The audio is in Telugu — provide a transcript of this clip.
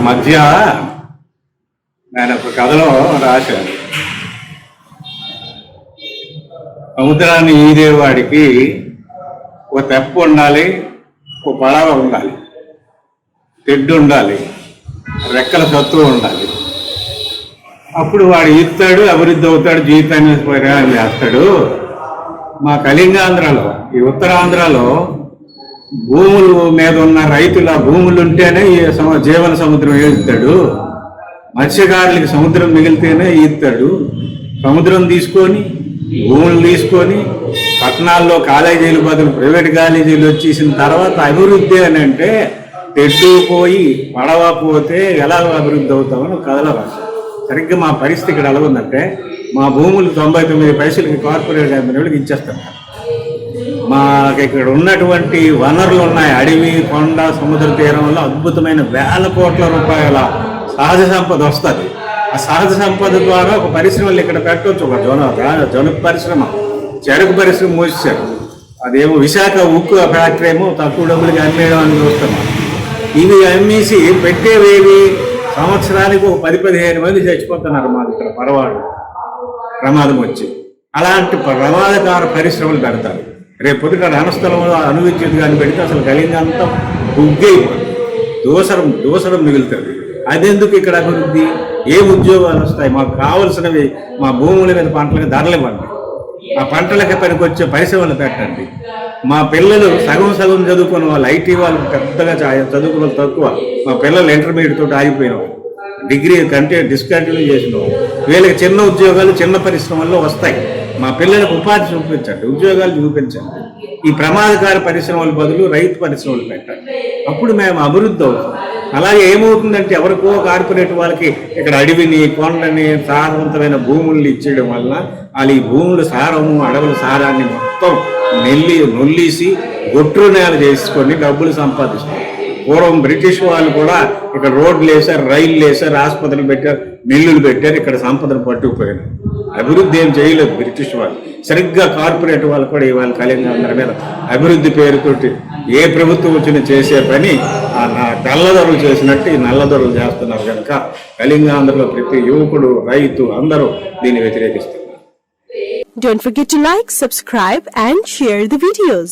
మధ్య నేను ఒక కథలో రాశాను. సముద్రాన్ని ఈదేవాడికి ఒక తెప్ప ఉండాలి, ఒక పడవ ఉండాలి, తెడ్డు ఉండాలి, రెక్కల సత్తువ ఉండాలి. అప్పుడు వాడు ఈస్తాడు, అభివృద్ధి అవుతాడు, జీవితాన్ని ప్రయాణం చేస్తాడు. మా కళింగాంధ్రలో, ఈ ఉత్తరాంధ్రలో భూములు మీద ఉన్న రైతుల భూములు ఉంటేనే ఈ జీవన సముద్రం ఈదుతాడు. మత్స్యకారులకి సముద్రం మిగిలితేనే ఈదుతాడు. సముద్రం తీసుకొని, భూములు తీసుకొని, పట్టణాల్లో కాలేజీలు బదులు ప్రైవేట్ కాలేజీలు వచ్చేసిన తర్వాత అభివృద్ధి అని అంటే తెడ్డు పోయి పడవ పోతే ఎలా అభివృద్ధి అవుతామని కథలో రాశారు. సరిగ్గా మా పరిస్థితి ఇక్కడ ఎలా ఉందంటే, మా భూములు 99 పైసలకి కార్పొరేట్ కంపెనీలకు ఇచ్చేస్తాం. మాకు ఇక్కడ ఉన్నటువంటి వనరులు ఉన్నాయి. అడవి, కొండ, సముద్ర తీరంలో అద్భుతమైన వేల కోట్ల రూపాయల సహజ సంపద వస్తుంది. ఆ సహజ సంపద ద్వారా ఒక పరిశ్రమలు ఇక్కడ పెట్టవచ్చు. ఒక జొనపు పరిశ్రమ, చెరకు పరిశ్రమ మూసేశారు. అదేమో విశాఖ ఉక్కు ఫ్యాక్టరీ ఏమో తక్కువ డబ్బులకి అమ్మేయడం అని చూస్తున్నాం. ఇవి అమ్మేసి పెట్టేవేవి సంవత్సరానికి ఒక 10-15 మంది చచ్చిపోతున్నారు. మాది ఇక్కడ పరవాడు ప్రమాదం వచ్చి అలాంటి ప్రమాదకార పరిశ్రమలు పెడతారు. రేపు పొద్దుట రణస్థలంలో అణువిద్యుత్ కానీ పెడితే అసలు కలిగినంతా బుగ్గైపోతుంది. దోసరం మిగులుతుంది. అదెందుకు ఇక్కడ అభివృద్ధి? ఏ ఉద్యోగాలు వస్తాయి? మాకు కావలసినవి మా భూముల మీద పంటలకు ధరలు ఇవ్వండి. ఆ పంటలకి పనికొచ్చే పరిశ్రమలు పెట్టండి. మా పిల్లలు సగం చదువుకున్న వాళ్ళు, ఐటీ వాళ్ళు పెద్దగా చదువుకున్న తక్కువ. మా పిల్లలు ఇంటర్మీడియట్ తోటి ఆగిపోయిన వాళ్ళు, డిగ్రీ డిస్కంటిన్యూ చేసిన వాళ్ళు. వీళ్ళకి చిన్న ఉద్యోగాలు చిన్న పరిశ్రమల్లో వస్తాయి. మా పిల్లలకు ఉపాధి చూపించండి, ఉద్యోగాలు చూపించండి. ఈ ప్రమాదకార పరిశ్రమల బదులు రైతు పరిశ్రమలు పెట్టండి. అప్పుడు మేము అభివృద్ధి అవుతాం. అలాగే ఏమవుతుందంటే, ఎవరికో కార్పొరేట్ వాళ్ళకి ఇక్కడ అడవిని, కొండని, సారవంతమైన భూముల్ని ఇచ్చేయడం వల్ల వాళ్ళు ఈ భూముల సారము, అడవుల సారాన్ని మొత్తం నొల్లేసి గొట్రు నేల చేసుకొని డబ్బులు సంపాదిస్తారు. పూర్వం బ్రిటిష్ వాళ్ళు కూడా ఇక్కడ రోడ్లు వేశారు, రైళ్లు వేశారు, ఆసుపత్రులు పెట్టారు, మిల్లులు పెట్టారు. ఇక్కడ సంపదను పట్టుకుపోయారు. అభివృద్ధి ఏం చేయలేదు బ్రిటిష్ వాళ్ళు. సరిగ్గా కార్పొరేట్ వాళ్ళు కూడా ఇవాళ కళింగాంధ్ర మీద అభివృద్ధి పేరుతోటి ఏ ప్రభుత్వం వచ్చినా చేసే పని ఆ తెల్లదొరలు చేసినట్టు ఈ నల్లదొరలు చేస్తున్నారు. కనుక కళింగాంధ్రలో ప్రతి యువకుడు, రైతు అందరూ దీన్ని వ్యతిరేకిస్తున్నారు. Don't forget to like, subscribe and share the videos.